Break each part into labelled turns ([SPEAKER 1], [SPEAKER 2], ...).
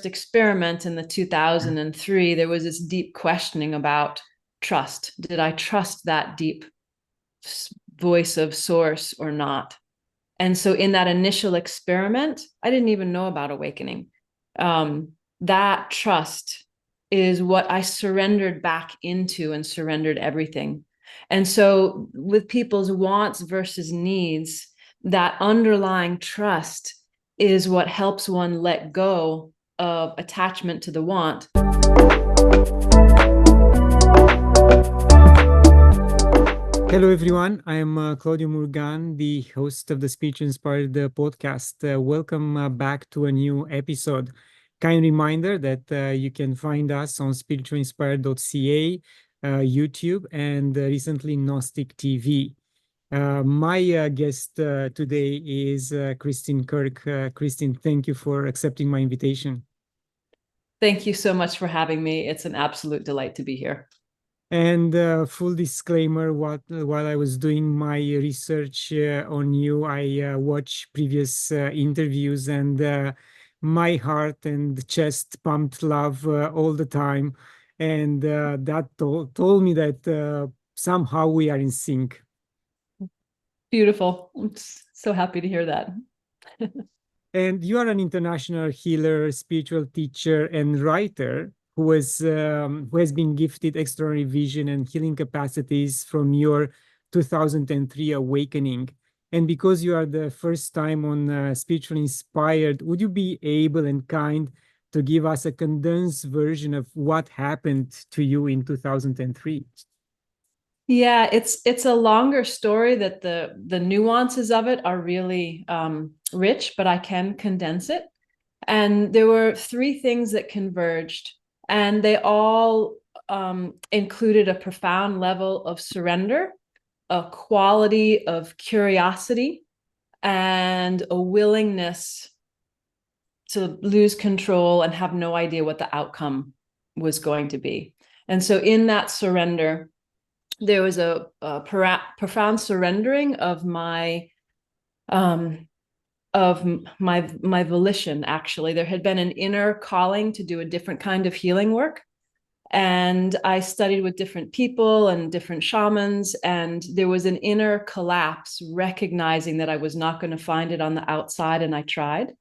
[SPEAKER 1] experiment in the 2003, there was this deep questioning about trust. Did I trust that deep voice of source or not? And so in that initial experiment, I didn't even know about awakening. That trust is what I surrendered back into and surrendered everything. And so with people's wants versus needs, that underlying trust is what helps one let go of attachment to the want.
[SPEAKER 2] Hello, everyone. I am Claudiu Murgan, the host of the Spiritually Inspired podcast. Welcome back to a new episode. Kind reminder that you can find us on spiritualinspired.ca, YouTube, and recently Gnostic TV. My guest today is Kristin Kirk. Kristin, thank you for accepting my invitation.
[SPEAKER 1] Thank you so much for having me. It's an absolute delight to be here.
[SPEAKER 2] And full disclaimer, while I was doing my research on you, I watched previous interviews, and my heart and chest pumped love all the time. And that told me that somehow we are in sync.
[SPEAKER 1] Beautiful. I'm so happy to hear that.
[SPEAKER 2] And you are an international healer, spiritual teacher, and writer who has been gifted extraordinary vision and healing capacities from your 2003 awakening. And because you are the first time on Spiritually Inspired, would you be able and kind to give us a condensed version of what happened to you in 2003?
[SPEAKER 1] Yeah, it's a longer story that the nuances of it are really rich, but I can condense it. And there were three things that converged, and they all included a profound level of surrender, a quality of curiosity, and a willingness to lose control and have no idea what the outcome was going to be. And so in that surrender, there was a profound surrendering of my volition. Actually, there had been an inner calling to do a different kind of healing work, and I studied with different people and different shamans, and there was an inner collapse, recognizing that I was not going to find it on the outside, and I tried.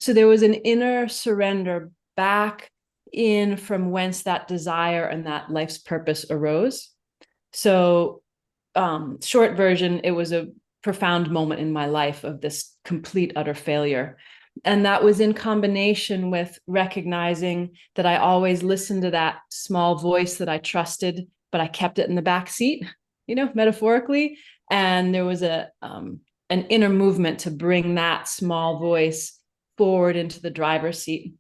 [SPEAKER 1] So there was an inner surrender back in from whence that desire and that life's purpose arose. So short version, it was a profound moment in my life of this complete, utter failure. And that was in combination with recognizing that I always listened to that small voice that I trusted, but I kept it in the back seat, metaphorically. And there was an inner movement to bring that small voice forward into the driver's seat.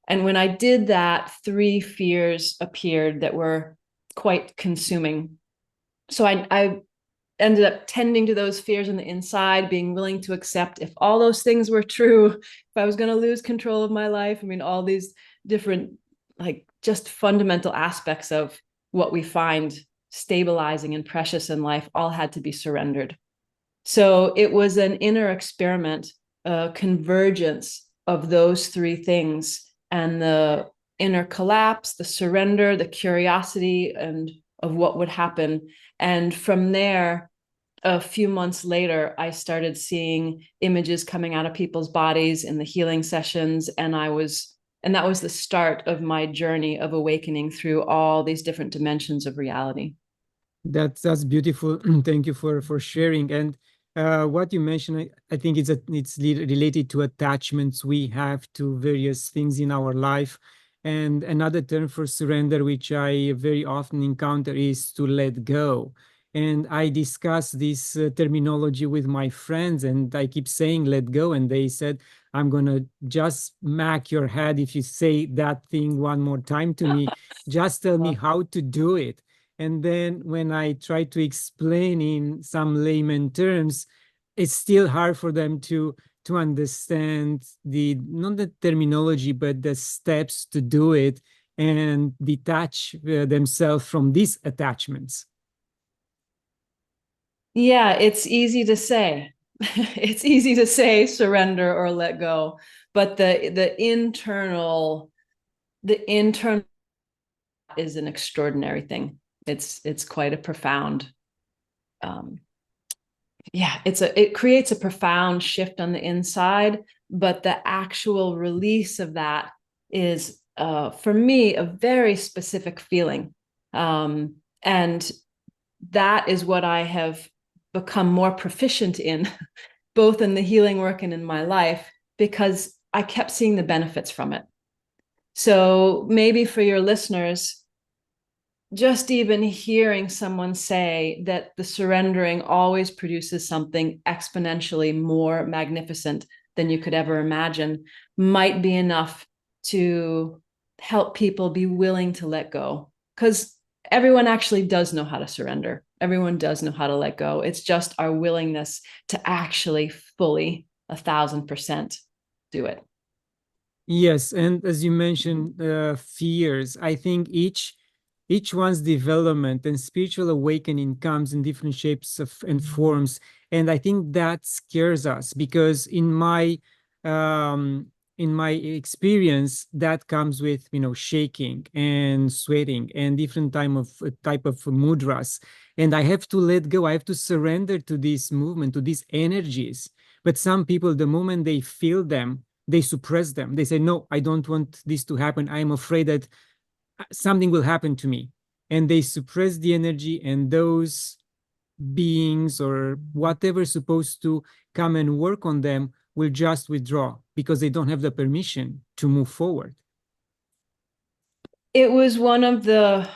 [SPEAKER 1] And when I did that, three fears appeared that were quite consuming. So I ended up tending to those fears on the inside, being willing to accept if all those things were true, if I was going to lose control of my life. I mean, all these different, just fundamental aspects of what we find stabilizing and precious in life all had to be surrendered. So it was an inner experiment, a convergence of those three things, and the inner collapse, the surrender, the curiosity, and of what would happen. And from there, a few months later, I started seeing images coming out of people's bodies in the healing sessions. And that was the start of my journey of awakening through all these different dimensions of reality.
[SPEAKER 2] That's beautiful. Thank you for sharing. And what you mentioned, I think it's related to attachments we have to various things in our life. And another term for surrender, which I very often encounter, is to let go. And I discuss this terminology with my friends, and I keep saying let go, and they said, I'm gonna just smack your head if you say that thing one more time to me. Just tell me how to do it. And then when I try to explain in some layman terms, it's still hard for them to understand not the terminology, but the steps to do it and detach themselves from these attachments.
[SPEAKER 1] Yeah, it's easy to say. It's easy to say surrender or let go, but the internal the internal is an extraordinary thing. It's quite a profound, it creates a profound shift on the inside, but the actual release of that is, for me, a very specific feeling. And that is what I have become more proficient in, both in the healing work and in my life, because I kept seeing the benefits from it. So maybe for your listeners, just even hearing someone say that the surrendering always produces something exponentially more magnificent than you could ever imagine might be enough to help people be willing to let go. Because everyone actually does know how to surrender. Everyone does know how to let go. It's just our willingness to actually fully 1,000% do it.
[SPEAKER 2] Yes, and as you mentioned, fears. I think each one's development and spiritual awakening comes in different shapes and forms, and I think that scares us because in my experience, that comes with shaking and sweating and different type of mudras, and I have to let go. I have to surrender to this movement, to these energies. But some people, the moment they feel them, they suppress them. They say, no, I don't want this to happen. I'm afraid that something will happen to me. And they suppress the energy, and those beings or whatever is supposed to come and work on them will just withdraw because they don't have the permission to move forward.
[SPEAKER 1] It was one of the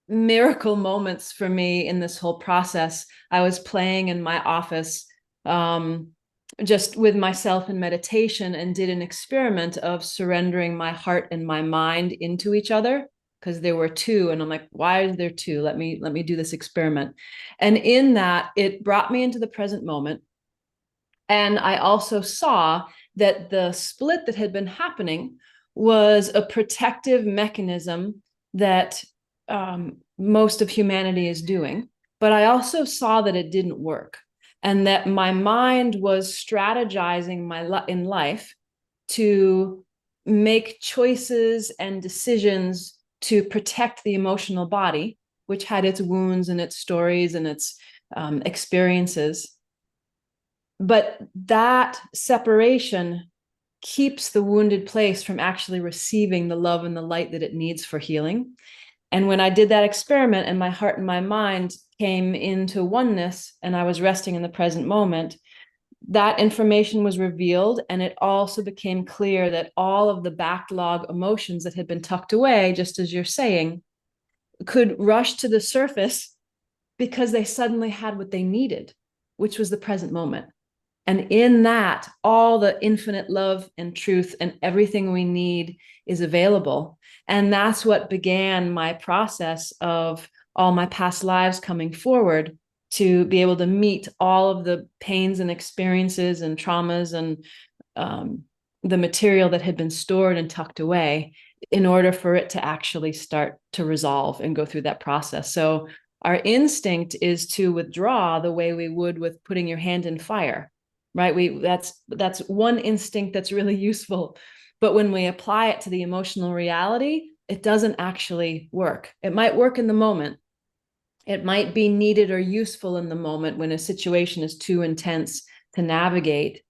[SPEAKER 1] miracle moments for me in this whole process. I was playing in my office, just with myself in meditation, and did an experiment of surrendering my heart and my mind into each other, because there were two, and I'm like, why is there two? Let me do this experiment. And in that, it brought me into the present moment. And I also saw that the split that had been happening was a protective mechanism that most of humanity is doing. But I also saw that it didn't work, and that my mind was strategizing in life to make choices and decisions to protect the emotional body, which had its wounds and its stories and its experiences. But that separation keeps the wounded place from actually receiving the love and the light that it needs for healing. And when I did that experiment and my heart and my mind came into oneness and I was resting in the present moment, that information was revealed. And it also became clear that all of the backlog emotions that had been tucked away, just as you're saying, could rush to the surface because they suddenly had what they needed, which was the present moment. And in that, all the infinite love and truth and everything we need is available. And that's what began my process of all my past lives coming forward, to be able to meet all of the pains and experiences and traumas and the material that had been stored and tucked away, in order for it to actually start to resolve and go through that process. So our instinct is to withdraw the way we would with putting your hand in fire. Right? That's one instinct that's really useful. But when we apply it to the emotional reality, it doesn't actually work. It might work in the moment. It might be needed or useful in the moment when a situation is too intense to navigate.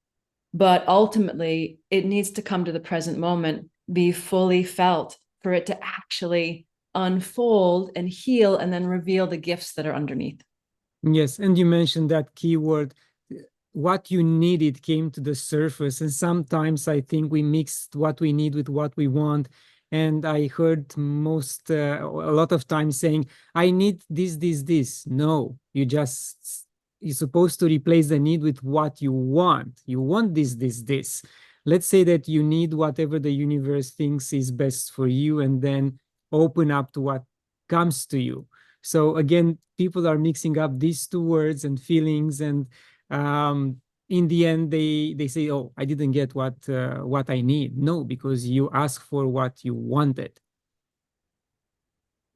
[SPEAKER 1] But ultimately, it needs to come to the present moment, be fully felt, for it to actually unfold and heal and then reveal the gifts that are underneath.
[SPEAKER 2] Yes, and you mentioned that keyword. What you needed came to the surface, and sometimes I think we mixed what we need with what we want. And I heard a lot of times saying, I need this. No, you're supposed to replace the need with what you want. You want this. Let's say that you need whatever the universe thinks is best for you, and then open up to what comes to you. So again, people are mixing up these two words and feelings, and in the end they say, oh, I didn't get what I need. No, because you asked for what you wanted.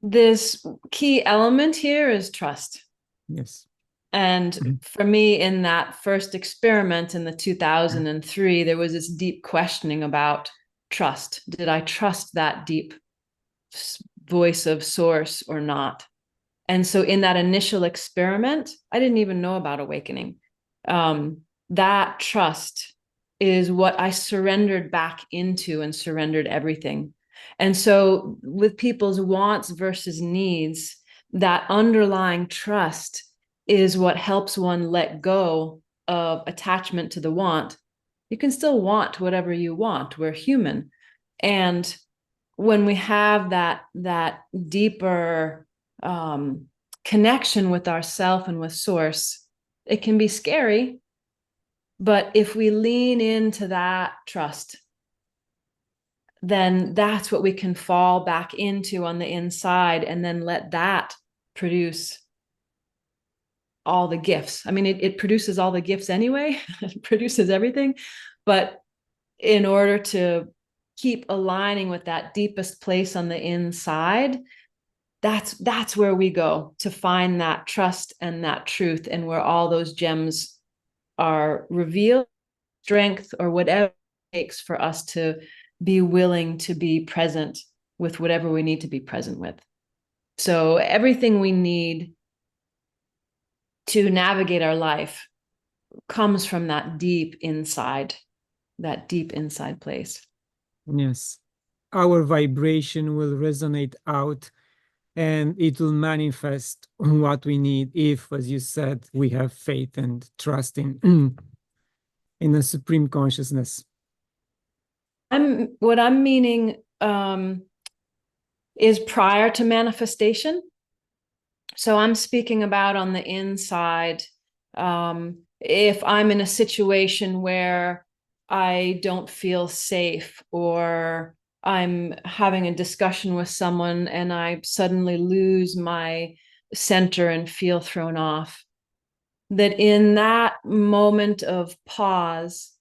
[SPEAKER 1] This key element here is trust.
[SPEAKER 2] Yes.
[SPEAKER 1] And for me, in that first experiment in the 2003, there was this deep questioning about trust? Did I trust that deep voice of source or not? And so in that initial experiment, I didn't even know about awakening. That trust is what I surrendered back into and surrendered everything. And so with people's wants versus needs, that underlying trust is what helps one let go of attachment to the want. You can still want whatever you want. We're human. And when we have that deeper connection with ourself and with source, it can be scary. But if we lean into that trust, then that's what we can fall back into on the inside, and then let that produce all the gifts. I mean, it produces all the gifts anyway, it produces everything. But in order to keep aligning with that deepest place on the inside, that's where we go to find that trust and that truth, and where all those gems are revealed, strength, or whatever it takes for us to be willing to be present with whatever we need to be present with. So everything we need to navigate our life comes from that deep inside place.
[SPEAKER 2] Yes. Our vibration will resonate out, and it will manifest what we need if, as you said, we have faith and trust in in a supreme consciousness.
[SPEAKER 1] What I'm meaning is prior to manifestation. So I'm speaking about on the inside. If I'm in a situation where I don't feel safe, or I'm having a discussion with someone and I suddenly lose my center and feel thrown off, that in that moment of pause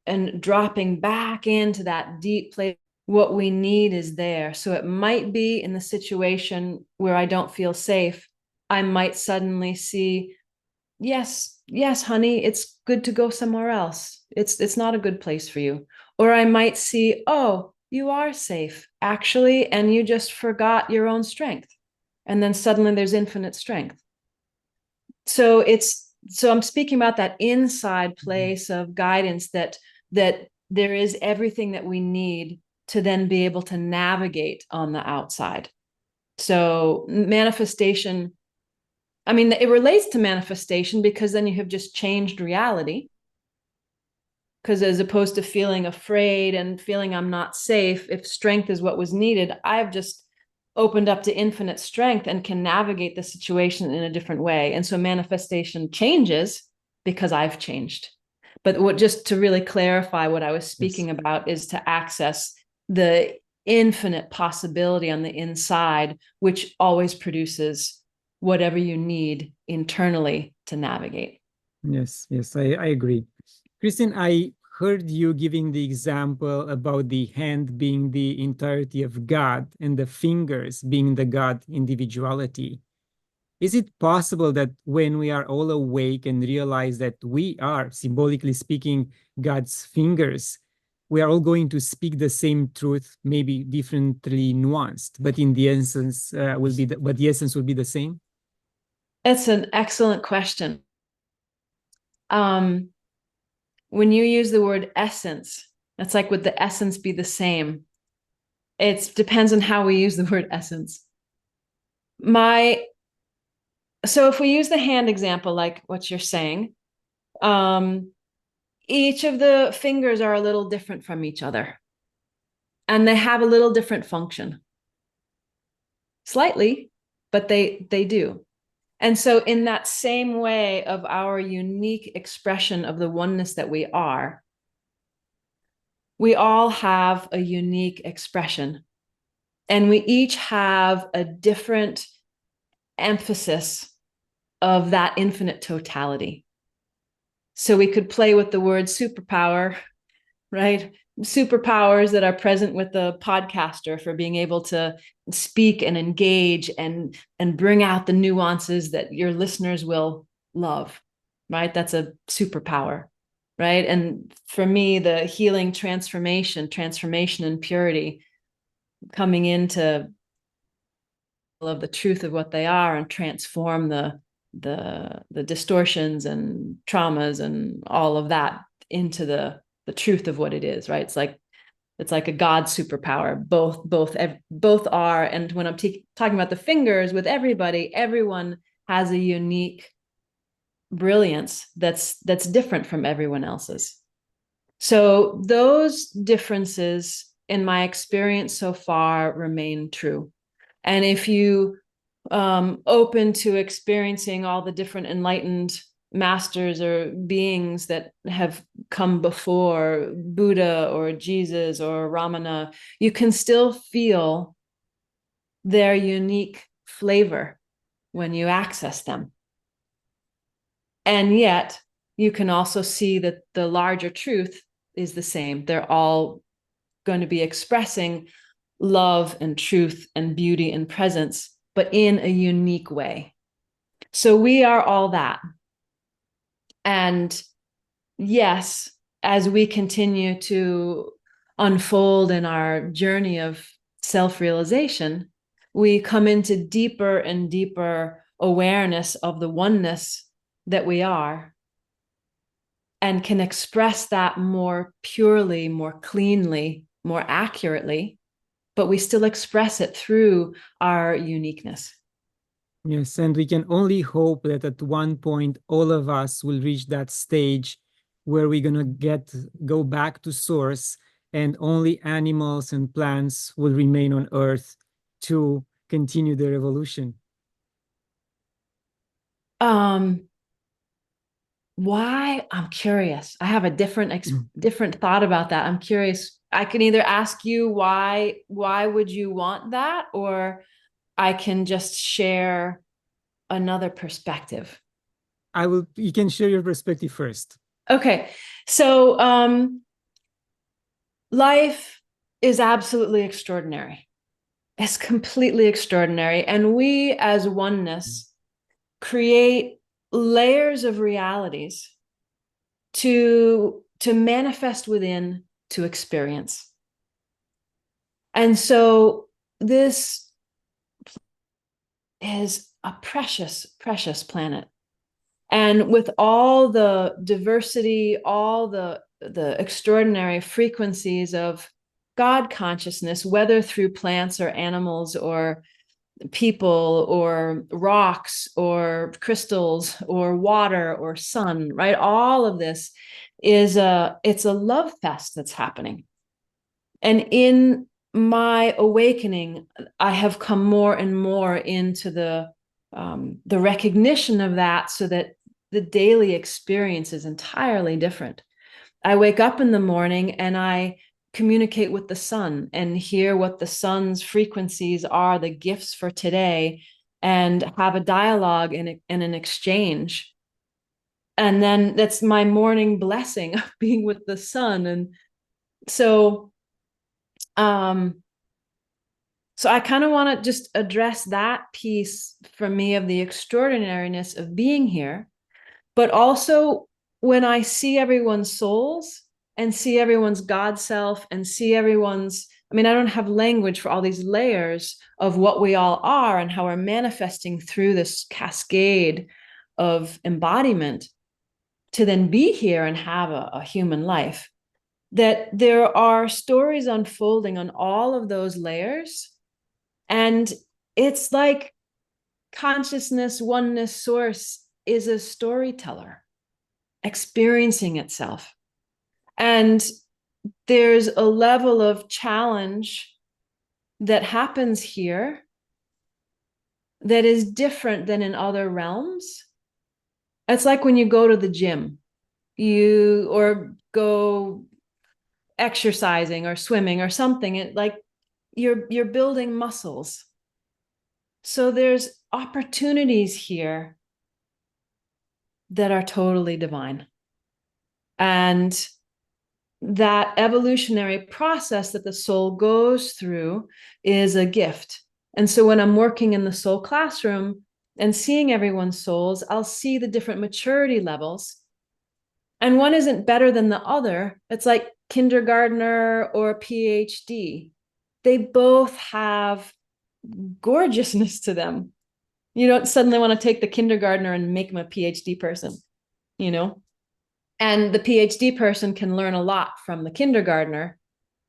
[SPEAKER 1] and dropping back into that deep place, what we need is there. So it might be in the situation where I don't feel safe, I might suddenly see, yes, honey, it's good to go somewhere else. It's not a good place for you. Or I might see, oh, you are safe, actually, and you just forgot your own strength. And then suddenly there's infinite strength. So I'm speaking about that inside place of guidance, that there is everything that we need to then be able to navigate on the outside. So manifestation, I mean, it relates to manifestation because then you have just changed reality. Because as opposed to feeling afraid and feeling I'm not safe, if strength is what was needed, I've just opened up to infinite strength and can navigate the situation in a different way. And so manifestation changes because I've changed. But just to really clarify, what I was speaking about is to access the infinite possibility on the inside, which always produces whatever you need internally to navigate.
[SPEAKER 2] Yes, I agree. Kristin, I heard you giving the example about the hand being the entirety of God and the fingers being the God individuality. Is it possible that when we are all awake and realize that we are, symbolically speaking, God's fingers, we are all going to speak the same truth, maybe differently nuanced, but in the essence the essence will be the same?
[SPEAKER 1] That's an excellent question. When you use the word essence, that's like, would the essence be the same? It depends on how we use the word essence. So if we use the hand example, like what you're saying, each of the fingers are a little different from each other, and they have a little different function. Slightly, but they do. And so in that same way of our unique expression of the oneness that we all have a unique expression, and we each have a different emphasis of that infinite totality. So we could play with the word superpower, right? Superpowers that are present with the podcaster for being able to speak and engage and bring out the nuances that your listeners will love, right? That's a superpower. right? And for me, the healing transformation and purity, coming into of the truth of what they are and transform the distortions and traumas and all of that into the truth of what it is, right? It's like a God superpower. Both are. And when I'm talking about the fingers, with everyone has a unique brilliance that's different from everyone else's. So those differences in my experience so far remain true. And if you open to experiencing all the different enlightened masters or beings that have come before, Buddha or Jesus or Ramana, you can still feel their unique flavor when you access them. And yet you can also see that the larger truth is the same. They're all going to be expressing love and truth and beauty and presence, but in a unique way. So we are all that. And yes, as we continue to unfold in our journey of self-realization, we come into deeper and deeper awareness of the oneness that we are, and can express that more purely, more cleanly, more accurately, but we still express it through our uniqueness.
[SPEAKER 2] Yes, and we can only hope that at one point all of us will reach that stage where we're gonna go back to source, and only animals and plants will remain on Earth to continue their evolution.
[SPEAKER 1] Why? I'm curious. I have a different thought about that. I'm curious. I can either ask you why would you want that, or I can just share another perspective.
[SPEAKER 2] You can share your perspective first.
[SPEAKER 1] Okay. So life is absolutely extraordinary. It's completely extraordinary. And we as oneness create layers of realities to manifest within, to experience. And so this is a precious, precious planet. And with all the diversity, all the extraordinary frequencies of God consciousness, whether through plants or animals or people or rocks or crystals or water or sun, right? All of this is it's a love fest that's happening. And in my awakening, I have come more and more into the recognition of that, so that the daily experience is entirely different. I wake up in the morning and I communicate with the sun and hear what the sun's frequencies are, the gifts for today, and have a dialogue and an exchange. And then that's my morning blessing of being with the sun. And so so I kind of want to just address that piece for me of the extraordinariness of being here, but also when I see everyone's souls and see everyone's God self and see everyone's, I mean, I don't have language for all these layers of what we all are and how we're manifesting through this cascade of embodiment to then be here and have a human life. That there are stories unfolding on all of those layers. And it's like consciousness, oneness, source is a storyteller experiencing itself. And there's a level of challenge that happens here that is different than in other realms. It's like when you go to the gym, or go exercising or swimming or something, it like you're building muscles. So there's opportunities here that are totally divine. And that evolutionary process that the soul goes through is a gift. And so when I'm working in the soul classroom and seeing everyone's souls, I'll see the different maturity levels. And one isn't better than the other. It's like kindergartner or PhD. They both have gorgeousness to them. You don't suddenly want to take the kindergartner and make him a PhD person, you know? And the PhD person can learn a lot from the kindergartner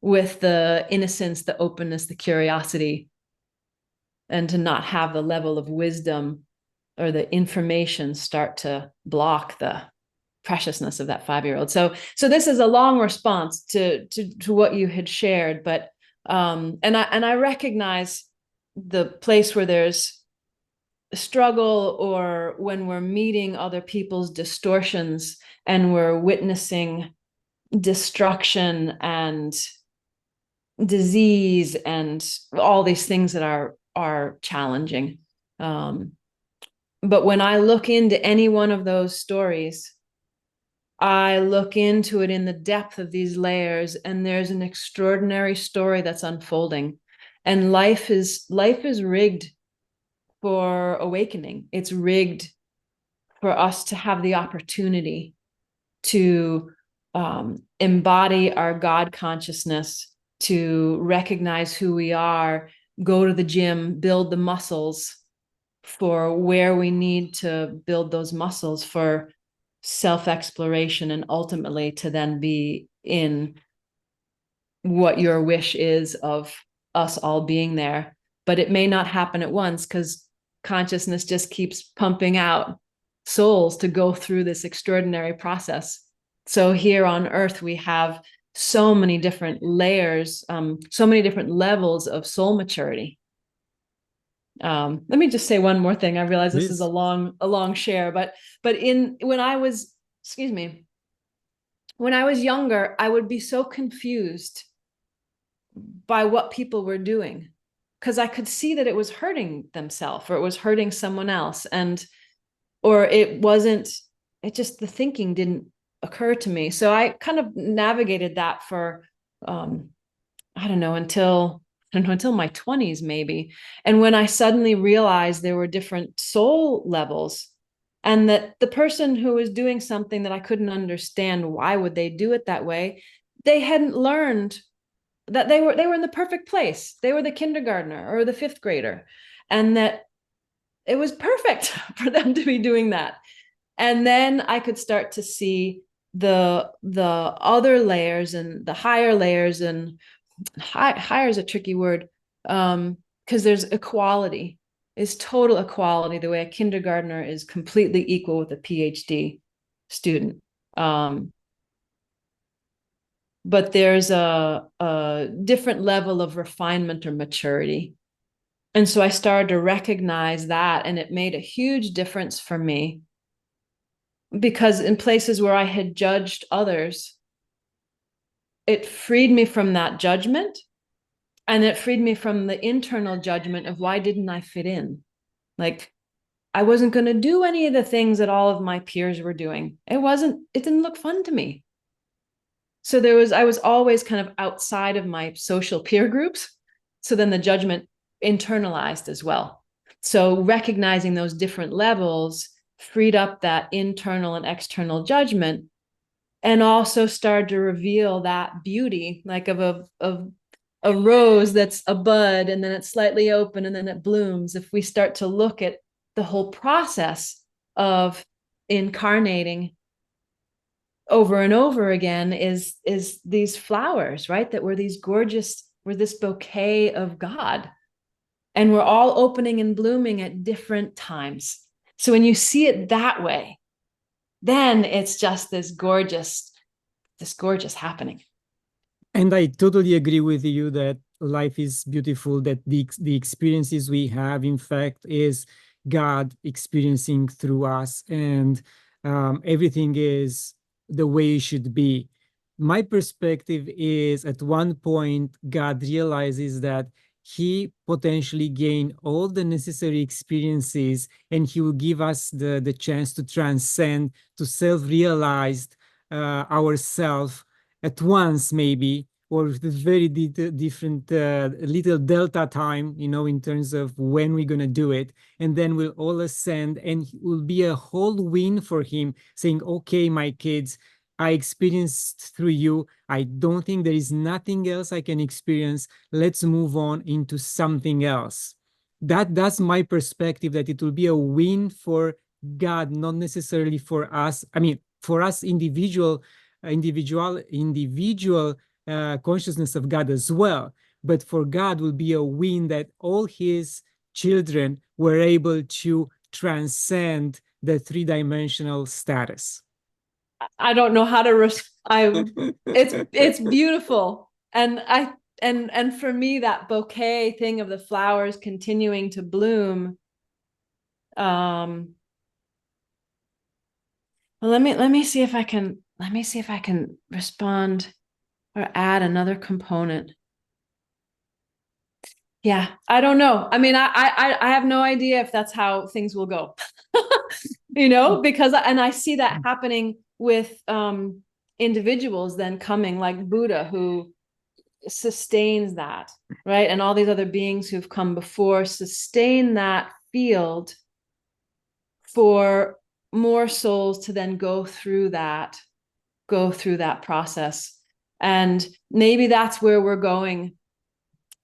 [SPEAKER 1] with the innocence, the openness, the curiosity, and to not have the level of wisdom or the information start to block the preciousness of that 5-year-old. So this is a long response to what you had shared, but and I recognize the place where there's struggle, or when we're meeting other people's distortions and we're witnessing destruction and disease and all these things that are challenging. But when I look into any one of those stories, I look into it in the depth of these layers, and there's an extraordinary story that's unfolding. And life is rigged for awakening. It's rigged for us to have the opportunity to embody our God consciousness, to recognize who we are, go to the gym, build the muscles for where we need to build those muscles for self-exploration, and ultimately to then be in what your wish is of us all being there. But it may not happen at once, because consciousness just keeps pumping out souls to go through this extraordinary process. So here on Earth, we have so many different layers, so many different levels of soul maturity. Let me just say one more thing. I realize this is a long share, but when I was younger, I would be so confused by what people were doing, because I could see that it was hurting themselves, or it was hurting someone else, or the thinking didn't occur to me. So I kind of navigated that for I don't know, until my 20s maybe. And when I suddenly realized there were different soul levels, and that the person who was doing something that I couldn't understand, why would they do it that way? They hadn't learned that they were in the perfect place. They were the kindergartner or the 5th grader, and that it was perfect for them to be doing that. And then I could start to see the other layers and the higher layers, and higher is a tricky word, because there's equality, is total equality, the way a kindergartner is completely equal with a PhD student. But there's a different level of refinement or maturity. And so I started to recognize that, and it made a huge difference for me, because in places where I had judged others, it freed me from that judgment, and it freed me from the internal judgment of why didn't I fit in? Like, I wasn't going to do any of the things that all of my peers were doing. It didn't look fun to me. So I was always kind of outside of my social peer groups. So then the judgment internalized as well. So recognizing those different levels freed up that internal and external judgment, and also started to reveal that beauty, like of a rose that's a bud, and then it's slightly open, and then it blooms. If we start to look at the whole process of incarnating over and over again, is these flowers, right? That we're this bouquet of God, and we're all opening and blooming at different times. So when you see it that way, then it's just this gorgeous happening.
[SPEAKER 2] And I totally agree with you that life is beautiful, that the experiences we have, in fact, is God experiencing through us, and everything is the way it should be. My perspective is, at one point, God realizes that he potentially gained all the necessary experiences, and he will give us the chance to transcend, to self-realize ourselves at once, maybe, or with very different little delta time, in terms of when we're going to do it. And then we'll all ascend, and it will be a whole win for him, saying, okay, my kids, I experienced through you. I don't think there is nothing else I can experience. Let's move on into something else. That's my perspective, that it will be a win for God, not necessarily for us. I mean, for us individual consciousness of God as well. But for God will be a win that all his children were able to transcend the three-dimensional status.
[SPEAKER 1] I don't know how to it's beautiful. And for me, that bouquet thing of the flowers continuing to bloom. Well, let me see if I can respond or add another component. Yeah, I don't know. I mean, I have no idea if that's how things will go. You know, because I see that happening with individuals then coming, like Buddha, who sustains that, right? And all these other beings who've come before sustain that field for more souls to then go through that process. And maybe that's where we're going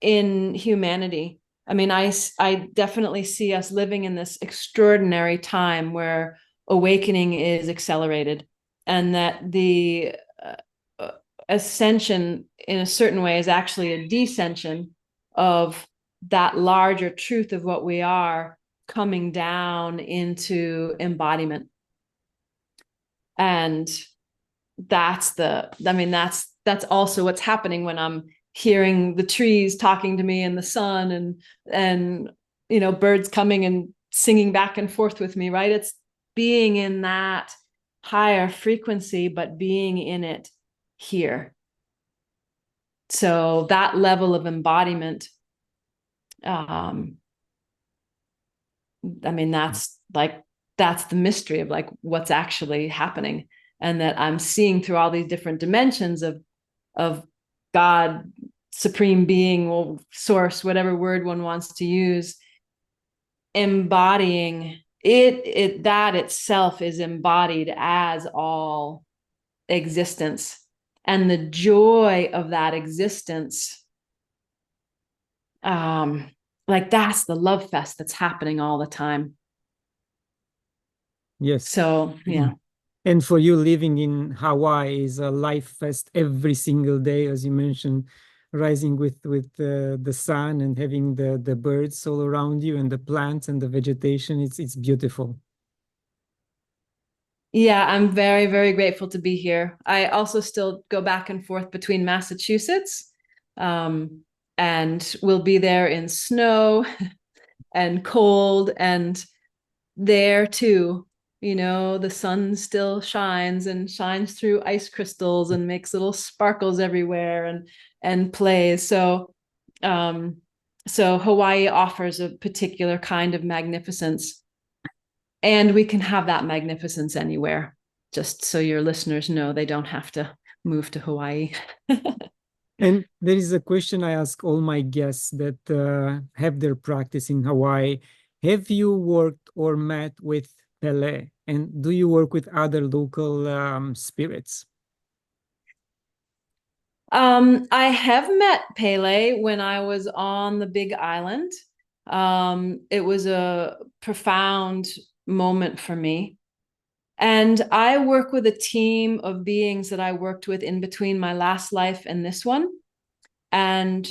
[SPEAKER 1] in humanity. I mean, I definitely see us living in this extraordinary time where awakening is accelerated, and that the ascension in a certain way is actually a descension of that larger truth of what we are coming down into embodiment. And that's also what's happening when I'm hearing the trees talking to me and the sun and you know, birds coming and singing back and forth with me, right? It's being in that higher frequency, but being in it here. So that level of embodiment, I mean, that's the mystery of like what's actually happening, and that I'm seeing through all these different dimensions of God, supreme being, or source, whatever word one wants to use, embodying it that itself is embodied as all existence. And the joy of that existence, like that's the love fest that's happening all the time.
[SPEAKER 2] Yes.
[SPEAKER 1] So yeah.
[SPEAKER 2] And for you, living in Hawaii is a life fest every single day, as you mentioned, rising with the sun and having the birds all around you and the plants and the vegetation. It's beautiful.
[SPEAKER 1] Yeah, I'm very, very grateful to be here. I also still go back and forth between Massachusetts, and we'll be there in snow and cold, and there too, you know, the sun still shines and shines through ice crystals and makes little sparkles everywhere and plays. So Hawaii offers a particular kind of magnificence, and we can have that magnificence anywhere. Just so your listeners know, they don't have to move to Hawaii.
[SPEAKER 2] And there is a question I ask all my guests that have their practice in Hawaii. Have you worked or met with Pele? And do you work with other local spirits?
[SPEAKER 1] I have met Pele when I was on the Big Island. It was a profound moment for me. And I work with a team of beings that I worked with in between my last life and this one, and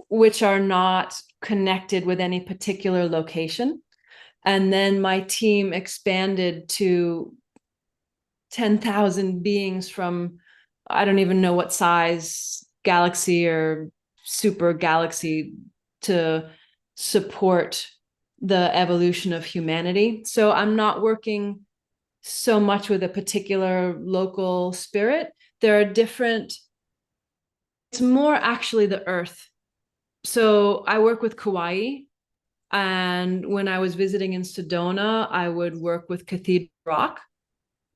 [SPEAKER 1] which are not connected with any particular location. And then my team expanded to 10,000 beings from, I don't even know what size galaxy or super galaxy, to support the evolution of humanity. So I'm not working so much with a particular local spirit. There are different, it's more actually the earth. So I work with Kauai, and when I was visiting in Sedona, I would work with Cathedral Rock.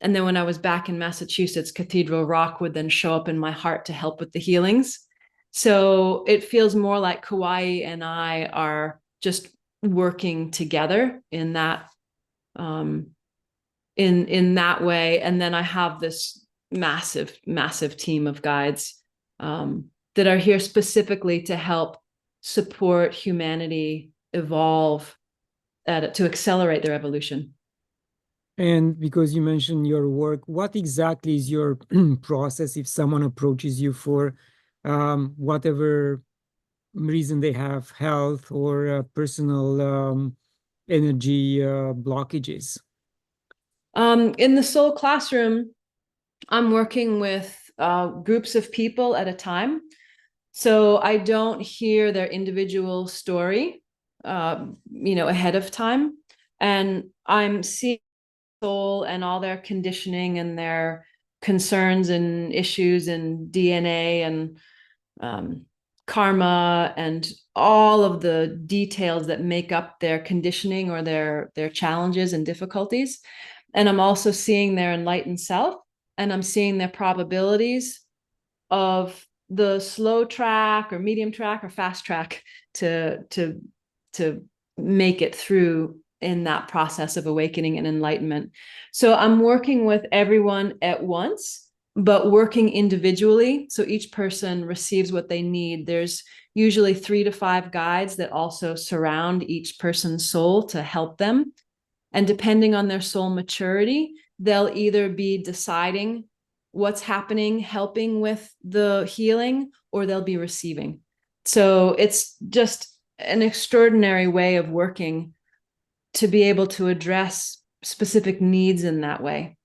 [SPEAKER 1] And then when I was back in Massachusetts, Cathedral Rock would then show up in my heart to help with the healings. So it feels more like Kauai and I are just working together in that in that way. And then I have this massive, massive team of guides that are here specifically to help support humanity evolve, to accelerate their evolution.
[SPEAKER 2] And because you mentioned your work, what exactly is your process if someone approaches you for whatever reason they have, health or personal energy blockages?
[SPEAKER 1] In the soul classroom, I'm working with groups of people at a time. So I don't hear their individual story, ahead of time. And I'm seeing soul and all their conditioning and their concerns and issues and DNA and karma and all of the details that make up their conditioning or their challenges and difficulties. And I'm also seeing their enlightened self, and I'm seeing their probabilities of the slow track or medium track or fast track to make it through in that process of awakening and enlightenment. So I'm working with everyone at once, but working individually. So each person receives what they need. There's usually 3 to 5 guides that also surround each person's soul to help them. And depending on their soul maturity, they'll either be deciding what's happening, helping with the healing, or they'll be receiving. So it's just an extraordinary way of working to be able to address specific needs in that way.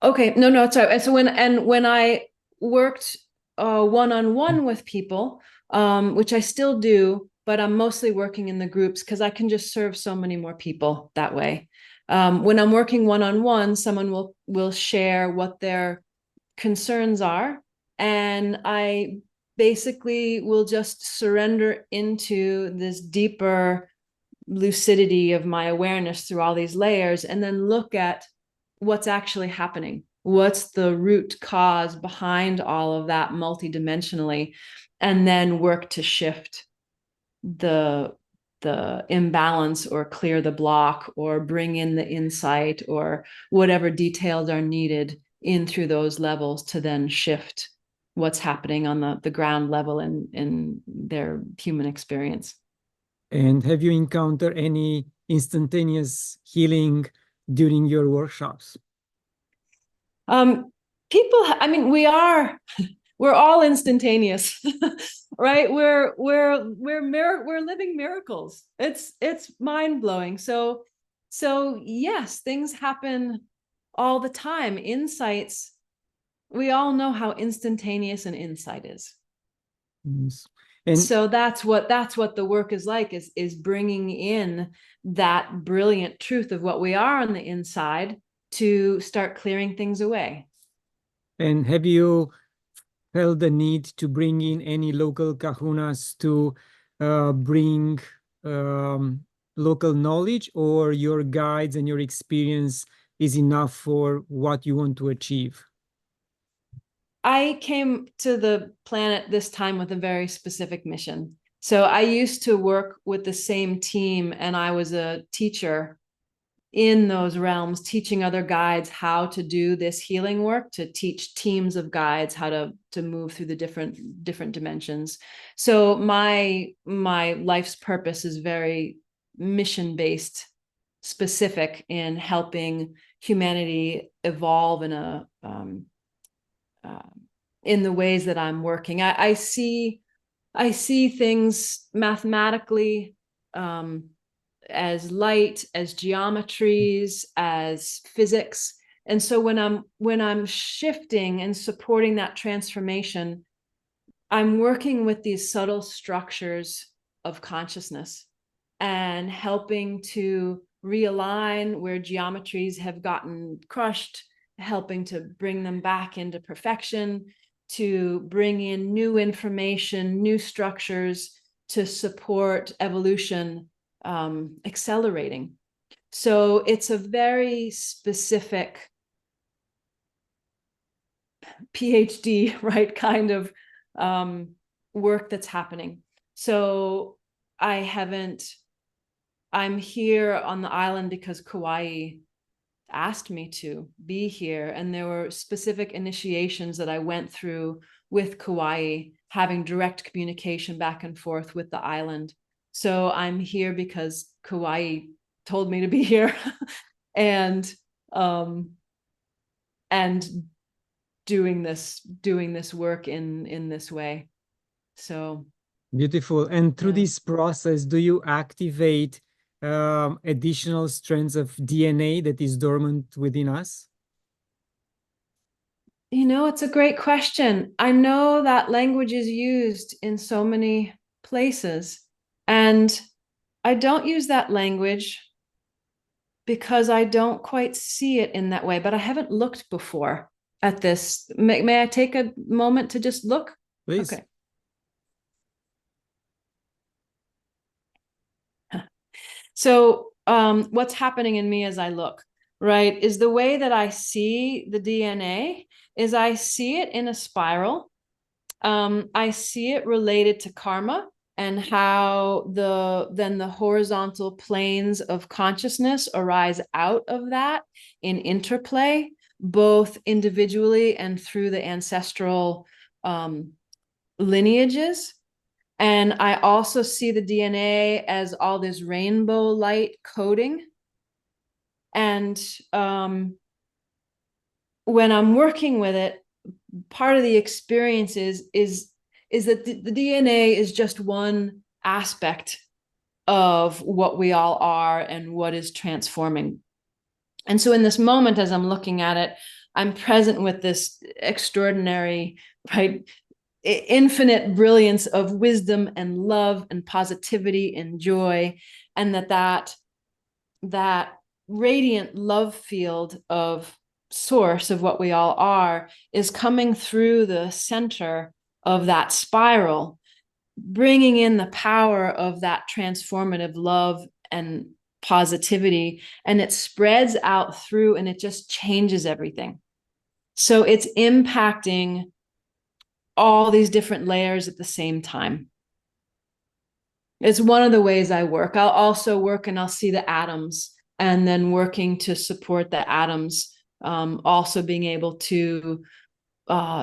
[SPEAKER 1] Okay, no, sorry. So when I worked one-on-one with people, which I still do, but I'm mostly working in the groups because I can just serve so many more people that way. When I'm working one-on-one, someone will share what their concerns are, and I basically will just surrender into this deeper lucidity of my awareness through all these layers, and then look at what's actually happening. What's the root cause behind all of that multidimensionally, and then work to shift the imbalance or clear the block or bring in the insight or whatever details are needed in through those levels to then shift what's happening on the ground level in their human experience.
[SPEAKER 2] And have you encountered any instantaneous healing during your workshops?
[SPEAKER 1] People, I mean, we're all instantaneous, right? We're living miracles. It's mind blowing. So yes, things happen all the time. Insights, we all know how instantaneous an insight is.
[SPEAKER 2] Yes. And
[SPEAKER 1] so that's what the work is like, is bringing in that brilliant truth of what we are on the inside to start clearing things away.
[SPEAKER 2] And have you felt the need to bring in any local kahunas to bring local knowledge, or your guides and your experience is enough for what you want to achieve?
[SPEAKER 1] I came to the planet this time with a very specific mission. So I used to work with the same team, and I was a teacher in those realms, teaching other guides how to do this healing work, to teach teams of guides how to move through the different dimensions. So my life's purpose is very mission-based, specific in helping humanity evolve in the ways that I'm working. I see things mathematically, as light, as geometries, as physics. And so when I'm shifting and supporting that transformation, I'm working with these subtle structures of consciousness and helping to realign where geometries have gotten crushed, helping to bring them back into perfection, to bring in new information, new structures to support evolution, accelerating. So it's a very specific PhD, right, kind of work that's happening. So I'm here on the island because Kauai asked me to be here. And there were specific initiations that I went through with Kauai, having direct communication back and forth with the island. So I'm here because Kauai told me to be here. and and doing this work in this way. So
[SPEAKER 2] beautiful. And through
[SPEAKER 1] yeah.
[SPEAKER 2] this process, do you activate additional strands of DNA that is dormant within us?
[SPEAKER 1] You know, it's a great question. I know that language is used in so many places, and I don't use that language because I don't quite see it in that way, but I haven't looked before at this. May I take a moment to just look?
[SPEAKER 2] Please.
[SPEAKER 1] Okay. So what's happening in me as I look, right, is the way that I see the DNA is I see it in a spiral. I see it related to karma and how then the horizontal planes of consciousness arise out of that in interplay, both individually and through the ancestral lineages. And I also see the DNA as all this rainbow light coding. And when I'm working with it, part of the experience is that the DNA is just one aspect of what we all are and what is transforming. And so in this moment, as I'm looking at it, I'm present with this extraordinary, right, infinite brilliance of wisdom and love and positivity and joy, and that radiant love field of source of what we all are is coming through the center of that spiral, bringing in the power of that transformative love and positivity, and it spreads out through and it just changes everything. So it's impacting all these different layers at the same time. It's one of the ways I work. I'll also work and I'll see the atoms, and then working to support the atoms, also being able to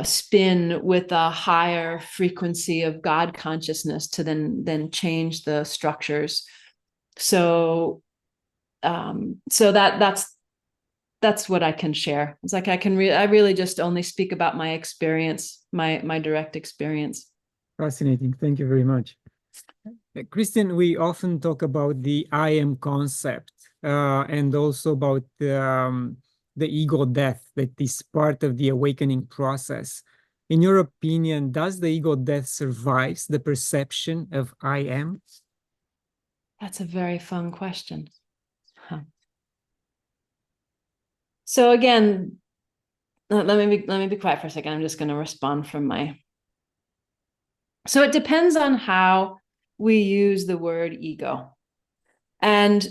[SPEAKER 1] spin with a higher frequency of God consciousness to then change the structures. So that's what I can share. It's like I really just only speak about my experience, my direct experience.
[SPEAKER 2] Fascinating. Thank you very much. Kristin, we often talk about the I am concept and also about the ego death that is part of the awakening process. In your opinion, does the ego death survive the perception of I am?
[SPEAKER 1] That's a very fun question. Huh. So again, let me be quiet for a second. I'm just going to respond from my. So it depends on how we use the word ego. And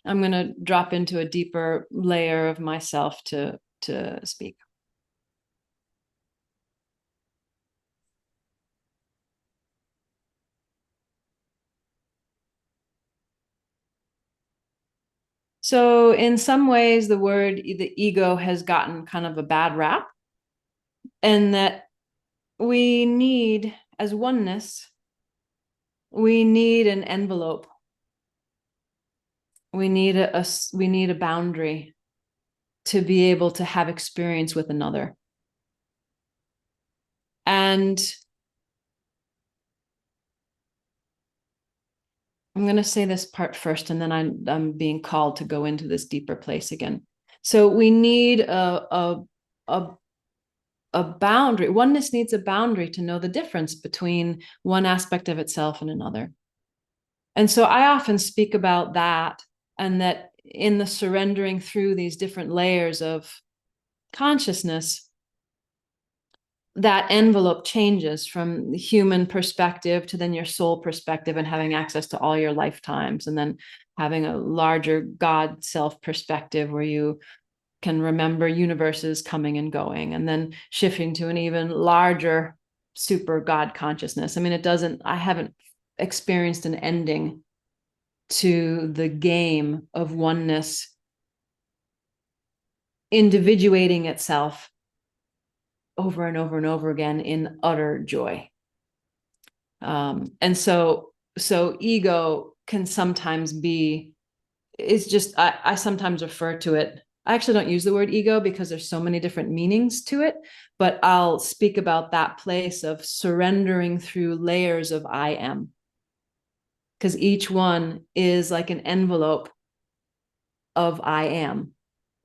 [SPEAKER 1] I'm going to drop into a deeper layer of myself to speak. So in some ways, the ego has gotten kind of a bad rap, and that we need, as oneness, we need an envelope. We need a boundary to be able to have experience with another. And I'm going to say this part first, and then I'm being called to go into this deeper place again. So we need a boundary. Oneness needs a boundary to know the difference between one aspect of itself and another. And so I often speak about that, and that in the surrendering through these different layers of consciousness, that envelope changes from the human perspective to then your soul perspective, and having access to all your lifetimes, and then having a larger God self perspective where you can remember universes coming and going, and then shifting to an even larger super God consciousness. I mean, I haven't experienced an ending to the game of oneness individuating itself over and over and over again in utter joy. And so ego can sometimes be, it's just, I sometimes refer to it, I actually don't use the word ego because there's so many different meanings to it, but I'll speak about that place of surrendering through layers of I am. Because each one is like an envelope of I am.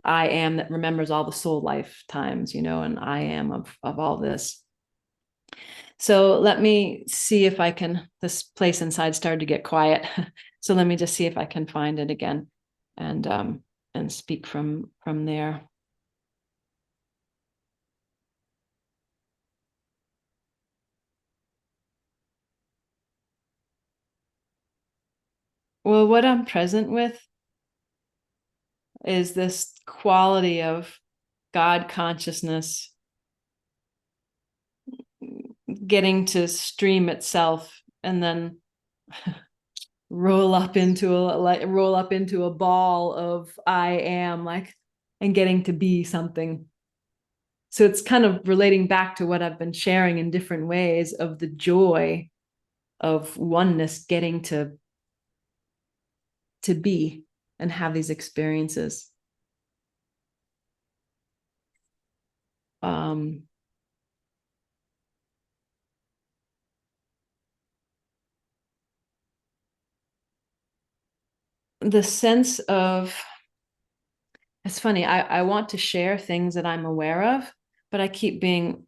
[SPEAKER 1] I am that remembers all the soul lifetimes, you know, and I am of all this. So let me see if I can, this place inside started to get quiet. So let me just see if I can find it again and speak from there. Well, what I'm present with is this quality of God consciousness getting to stream itself and then roll up into a ball of I am, like, and getting to be something. So it's kind of relating back to what I've been sharing in different ways of the joy of oneness, getting to be and have these experiences. The sense of, it's funny, I want to share things that I'm aware of, but I keep being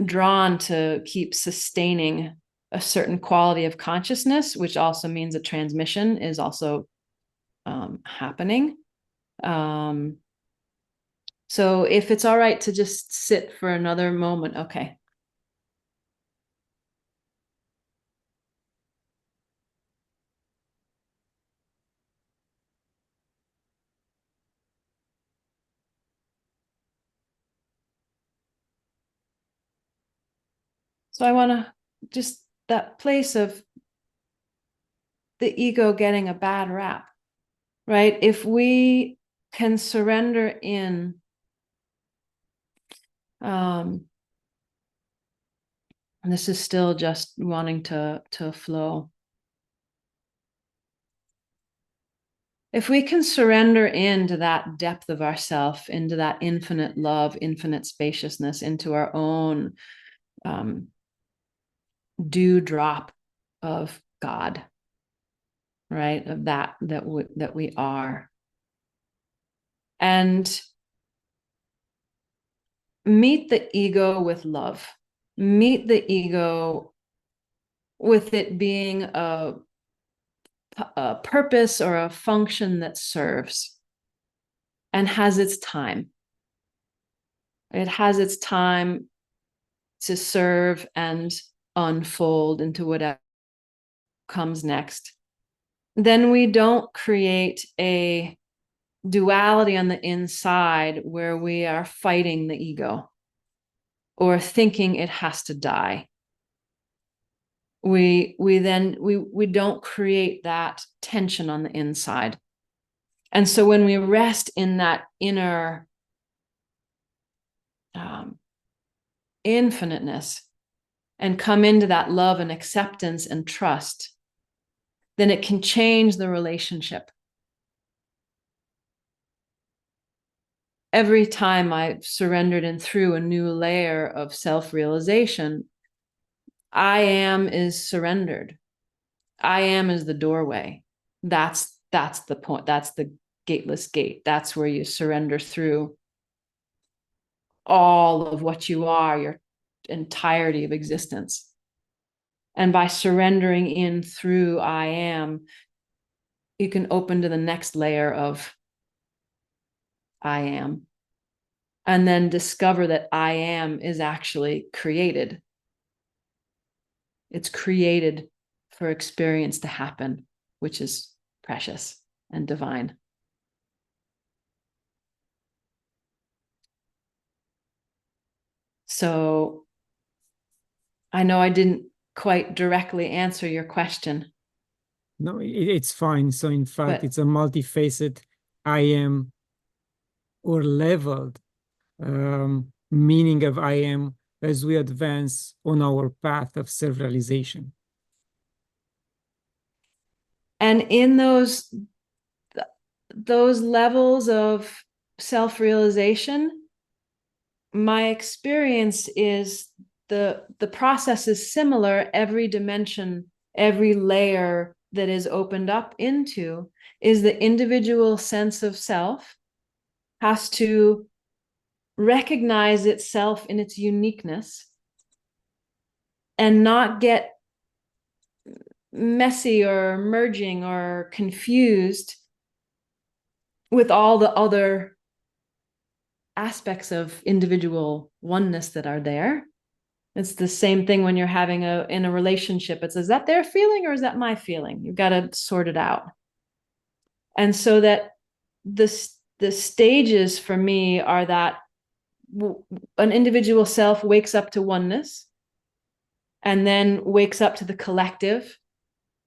[SPEAKER 1] drawn to keep sustaining a certain quality of consciousness, which also means a transmission is also happening. So if it's all right to just sit for another moment, okay. So I want to just that place of the ego getting a bad rap, right? If we can surrender in, and this is still just wanting to flow. If we can surrender into that depth of ourself, into that infinite love, infinite spaciousness, into our own dewdrop of God, right? Of that we are, and meet the ego with love. Meet the ego with it being a purpose or a function that serves and has its time. It has its time to serve and unfold into whatever comes next. Then we don't create a duality on the inside where we are fighting the ego or thinking it has to die. We don't create that tension on the inside. And so when we rest in that inner infiniteness and come into that love and acceptance and trust, then it can change the relationship. Every time I've surrendered and through a new layer of self-realization, I am is surrendered. I am is the doorway. That's the point. That's the gateless gate. That's where you surrender through all of what you are, your entirety of existence. And by surrendering in through I am, you can open to the next layer of I am. And then discover that I am is actually created. It's created for experience to happen, which is precious and divine. So I know I didn't quite directly answer your question.
[SPEAKER 2] No, it's fine. So in fact,
[SPEAKER 1] But
[SPEAKER 2] it's a multifaceted I am, or leveled meaning of I am, as we advance on our path of self-realization.
[SPEAKER 1] and in those levels of self-realization, my experience is the process is similar. Every dimension, every layer that is opened up into is the individual sense of self has to recognize itself in its uniqueness and not get messy or merging or confused with all the other aspects of individual oneness that are there. It's the same thing when you're having in a relationship. It's, is that their feeling or is that my feeling? You've got to sort it out. And so that the stages for me are that an individual self wakes up to oneness and then wakes up to the collective,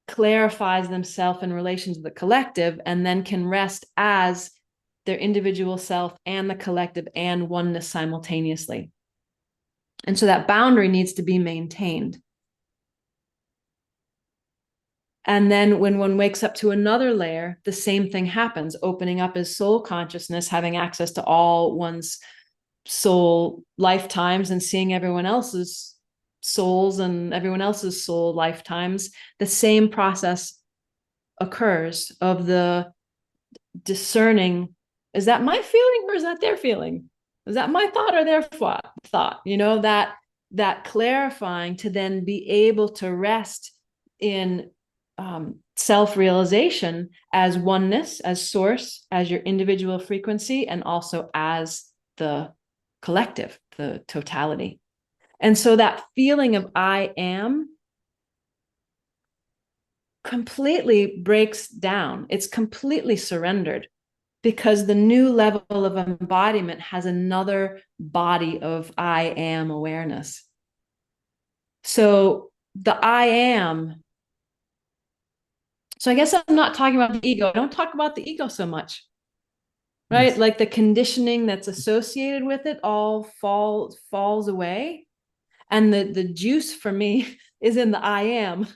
[SPEAKER 1] clarifies themselves in relation to the collective, and then can rest as their individual self and the collective and oneness simultaneously. And so that boundary needs to be maintained. And then when one wakes up to another layer, the same thing happens, opening up as soul consciousness, having access to all one's soul lifetimes and seeing everyone else's souls and everyone else's soul lifetimes. The same process occurs of the discerning, is that my feeling or is that their feeling? Is that my thought or their thought? You know, that clarifying to then be able to rest in self-realization as oneness, as source, as your individual frequency, and also as the collective, the totality. And so that feeling of I am completely breaks down. It's completely surrendered because the new level of embodiment has another body of I am awareness. So the I am. So I guess I'm not talking about the ego. I don't talk about the ego so much, right?
[SPEAKER 2] Yes.
[SPEAKER 1] Like the conditioning that's associated with it all falls away. And the juice for me is in the I am,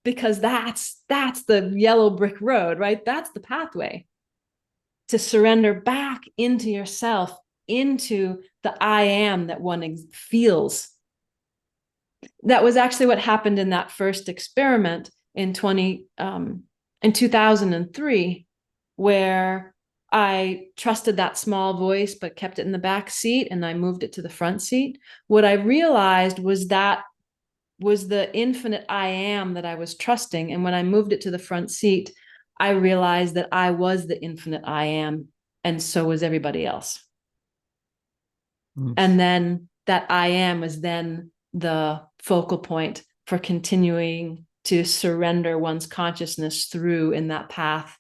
[SPEAKER 1] because that's the yellow brick road, right? That's the pathway to surrender back into yourself, into the I am that one feels. That was actually what happened in that first experiment in 2003, where I trusted that small voice, but kept it in the back seat and I moved it to the front seat. What I realized was that was the infinite I am that I was trusting. And when I moved it to the front seat, I realized that I was the infinite I am, and so was everybody else.
[SPEAKER 2] Yes.
[SPEAKER 1] And then that I am was then the focal point for continuing to surrender one's consciousness through in that path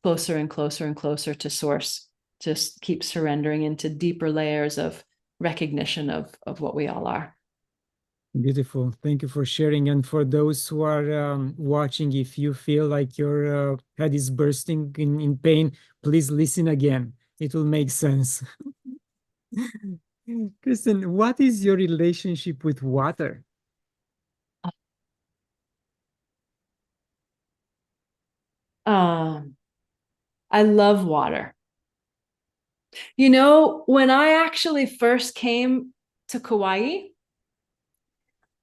[SPEAKER 1] closer and closer and closer to source. Just keep surrendering into deeper layers of recognition of what we all are.
[SPEAKER 2] Beautiful. Thank you for sharing. And for those who are watching, if you feel like your head is bursting in pain, please listen again. It will make sense. Kristin, what is your relationship with water?
[SPEAKER 1] I love water. You know, when I actually first came to Kauai,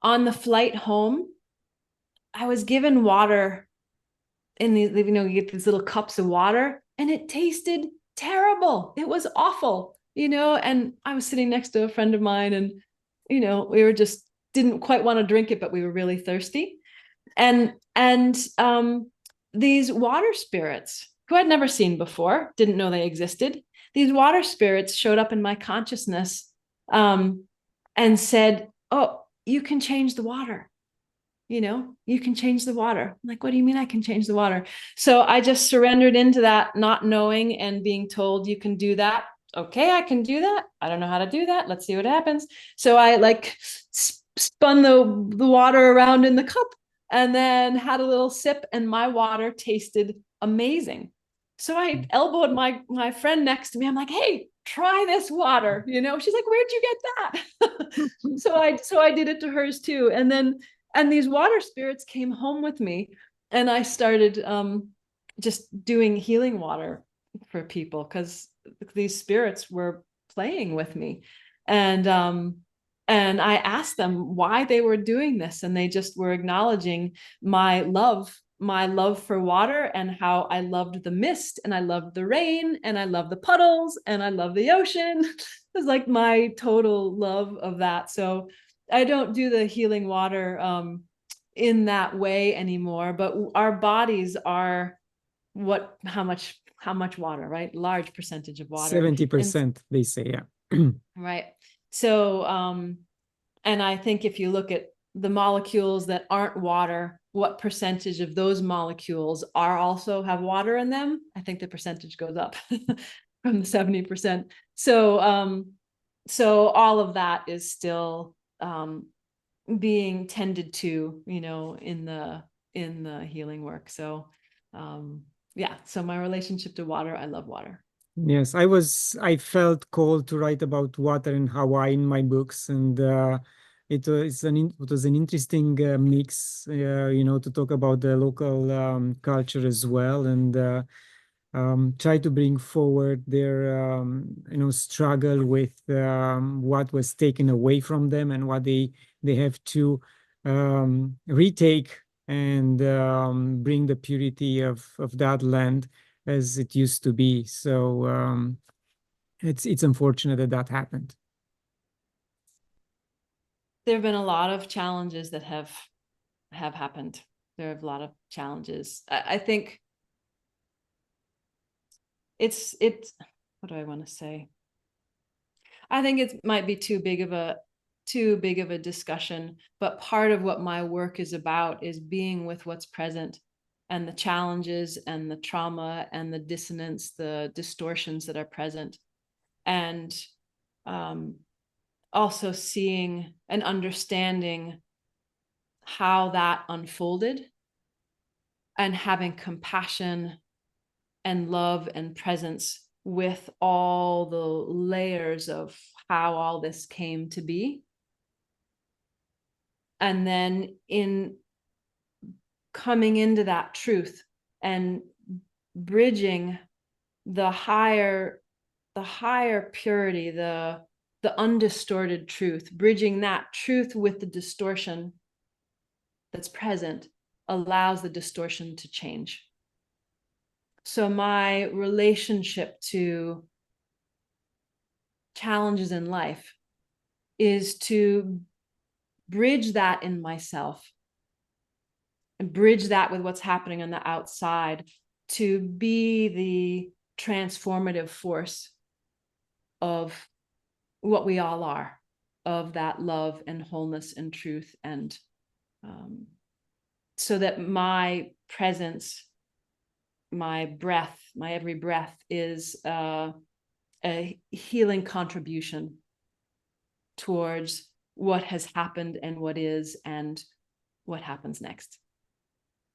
[SPEAKER 1] on the flight home, I was given water in these, you know, you get these little cups of water, and it tasted terrible. It was awful, you know, and I was sitting next to a friend of mine, and, you know, we were just didn't quite want to drink it, but we were really thirsty. And these water spirits who I'd never seen before, didn't know they existed. These water spirits showed up in my consciousness and said, oh, you can change the water. You know, you can change the water. I'm like, what do you mean I can change the water? So I just surrendered into that, not knowing and being told you can do that. Okay, I can do that. I don't know how to do that. Let's see what happens. So I like spun the water around in the cup and then had a little sip, and my water tasted amazing. So I elbowed my friend next to me. I'm like, hey, try this water. You know, she's like, where'd you get that? so I did it to hers too. And these water spirits came home with me, and I started just doing healing water for people because these spirits were playing with me. And I asked them why they were doing this, and they just were acknowledging my love for water, and how I loved the mist, and I loved the rain, and I love the puddles, and I love the ocean. It was like my total love of that. So I don't do the healing water in that way anymore, but our bodies are how much water, right? Large percentage of water.
[SPEAKER 2] 70%, they say, yeah.
[SPEAKER 1] Right. So, and I think if you look at the molecules that aren't water, what percentage of those molecules also have water in them? I think the percentage goes up from the 70%. So, so all of that is still being tended to, you know, in the healing work. So, yeah. So my relationship to water, I love water.
[SPEAKER 2] Yes, I felt called to write about water in Hawaii in my books, and it was an interesting mix, you know, to talk about the local culture as well, and try to bring forward their you know, struggle with what was taken away from them, and what they have to retake, and bring the purity of that land as it used to be. So it's unfortunate that that happened.
[SPEAKER 1] There have been a lot of challenges that have happened. There are a lot of challenges. I think it's what do I want to say? I think it might be too big of a discussion, but part of what my work is about is being with what's present, and the challenges and the trauma and the dissonance, the distortions that are present, and also seeing and understanding how that unfolded, and having compassion and love and presence with all the layers of how all this came to be. And then in coming into that truth and bridging the higher purity, the undistorted truth, bridging that truth with the distortion that's present, allows the distortion to change. So my relationship to challenges in life is to bridge that in myself, and bridge that with what's happening on the outside, to be the transformative force of what we all are, of that love and wholeness and truth. And so that my presence, my breath, my every breath is a healing contribution towards what has happened and what is and what happens next.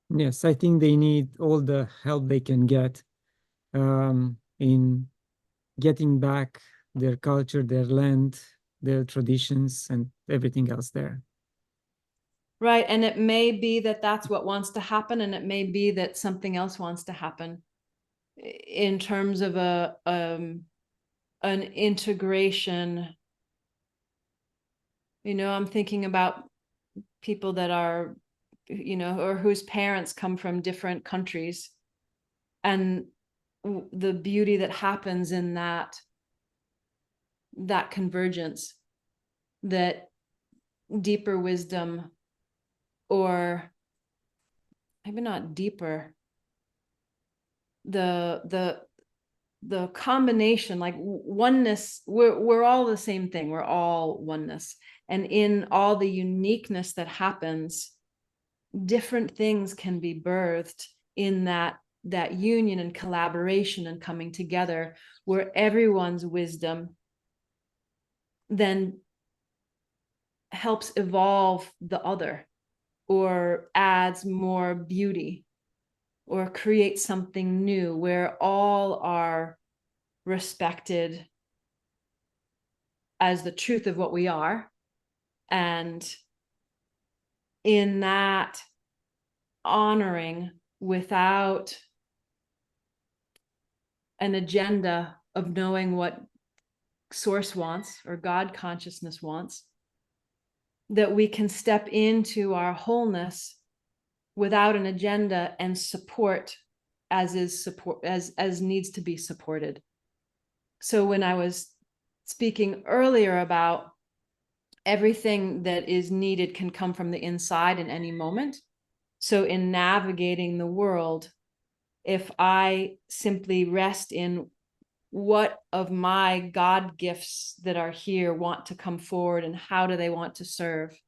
[SPEAKER 2] Yes, I think they need all the help they can get in getting back their culture, their land, their traditions, and everything else there.
[SPEAKER 1] Right. And it may be that that's what wants to happen, and it may be that something else wants to happen in terms of an integration. You know, I'm thinking about people that are, you know, or whose parents come from different countries, and the beauty that happens in that convergence, that deeper wisdom, or maybe not deeper, the combination, like oneness. We're all the same thing. We're all oneness. And in all the uniqueness that happens, different things can be birthed in that union and collaboration and coming together, where everyone's wisdom then helps evolve the other, or adds more beauty, or creates something new where all are respected as the truth of what we are. And in that honoring, without an agenda of knowing what source wants or God consciousness wants, that we can step into our wholeness without an agenda and support as needs to be supported. So when I was speaking earlier about everything that is needed can come from the inside in any moment. So in navigating the world, if I simply rest in what of my God gifts that are here want to come forward and how do they want to serve,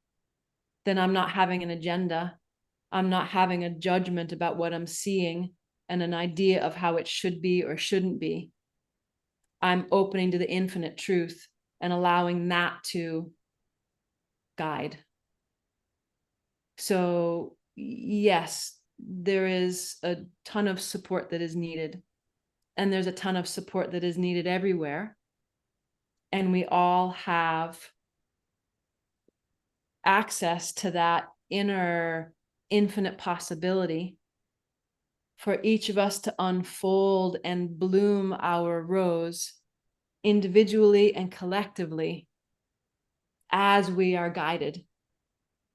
[SPEAKER 1] then I'm not having an agenda. I'm not having a judgment about what I'm seeing and an idea of how it should be or shouldn't be. I'm opening to the infinite truth and allowing that to guide. So yes, there is a ton of support that is needed, and there's a ton of support that is needed everywhere. And we all have access to that inner infinite possibility for each of us to unfold and bloom our rose individually and collectively as we are guided.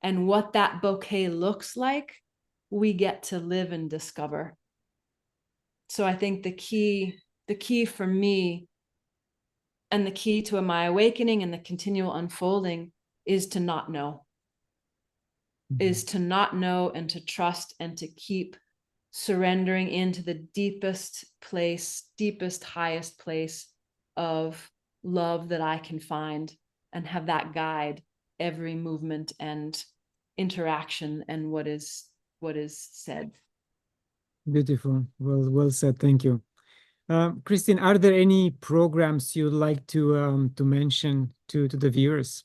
[SPEAKER 1] And what that bouquet looks like, we get to live and discover. So I think the key for me, and the key to my awakening and the continual unfolding, is to not know. Is to not know and to trust and to keep surrendering into the deepest place, deepest, highest place of love that I can find, and have that guide every movement and interaction and what is said.
[SPEAKER 2] Beautiful. Well said. Thank you. Kristin, are there any programs you'd like to mention to the viewers?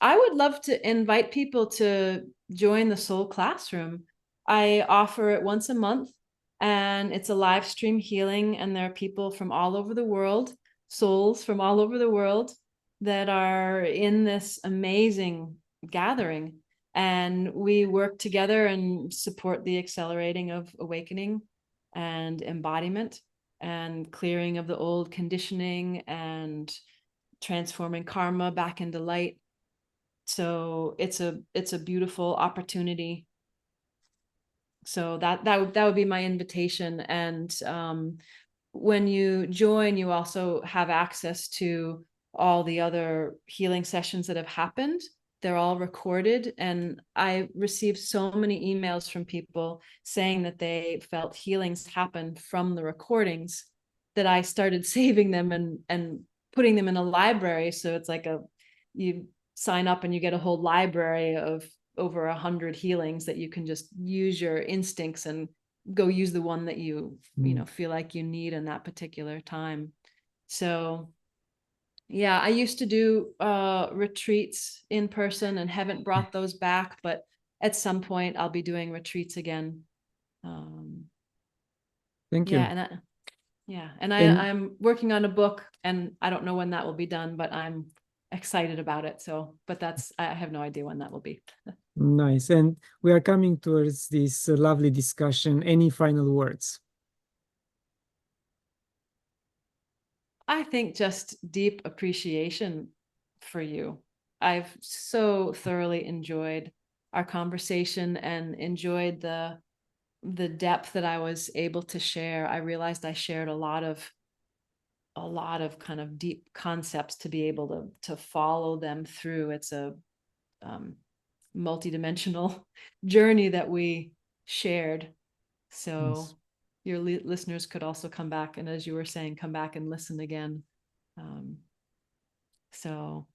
[SPEAKER 1] I would love to invite people to join the Soul Classroom. I offer it once a month, and it's a live stream healing, and there are people from all over the world, souls from all over the world, that are in this amazing gathering. And we work together and support the accelerating of awakening and embodiment and clearing of the old conditioning and transforming karma back into light. So it's a beautiful opportunity. So that would be my invitation. And when you join, you also have access to all the other healing sessions that have happened. They're all recorded, and I received so many emails from people saying that they felt healings happen from the recordings, that I started saving them and putting them in a library. So it's like you sign up and you get a whole library of over 100 healings that you can just use your instincts and go use the one that you feel like you need in that particular time. So yeah, I used to do retreats in person and haven't brought those back, but at some point I'll be doing retreats again.
[SPEAKER 2] Thank you.
[SPEAKER 1] And I'm working on a book, and I don't know when that will be done, but I'm excited about it. So, but I have no idea when that will be.
[SPEAKER 2] Nice. And we are coming towards this lovely discussion. Any final words?
[SPEAKER 1] I think just deep appreciation for you. I've so thoroughly enjoyed our conversation and enjoyed the depth that I was able to share. I realized I shared a lot of kind of deep concepts to be able to follow them through. It's a multidimensional journey that we shared. So yes, your listeners could also come back, and as you were saying, come back and listen again. So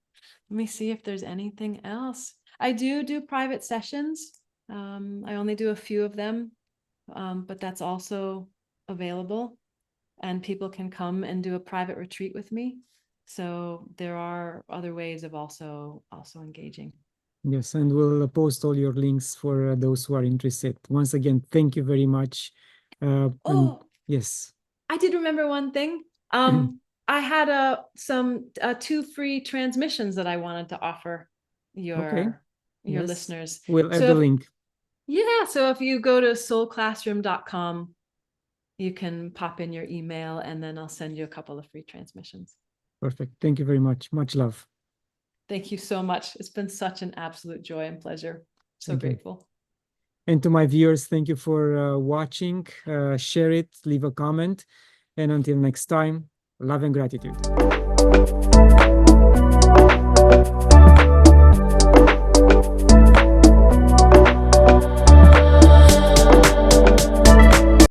[SPEAKER 1] let me see if there's anything else. I do private sessions. I only do a few of them, but that's also available, and people can come and do a private retreat with me. So there are other ways of also engaging.
[SPEAKER 2] Yes, and we'll post all your links for those who are interested. Once again, thank you very much. And yes,
[SPEAKER 1] I did remember one thing. I had some 2 free transmissions that I wanted to offer your
[SPEAKER 2] yes,
[SPEAKER 1] listeners.
[SPEAKER 2] we'll add the link.
[SPEAKER 1] Yeah, so if you go to soulclassroom.com, you can pop in your email and then I'll send you a couple of free transmissions.
[SPEAKER 2] Perfect. Thank you very much. Much love.
[SPEAKER 1] Thank you so much. It's been such an absolute joy and pleasure. So grateful.
[SPEAKER 2] And to my viewers, thank you for watching. Share it, leave a comment. And until next time, love and gratitude.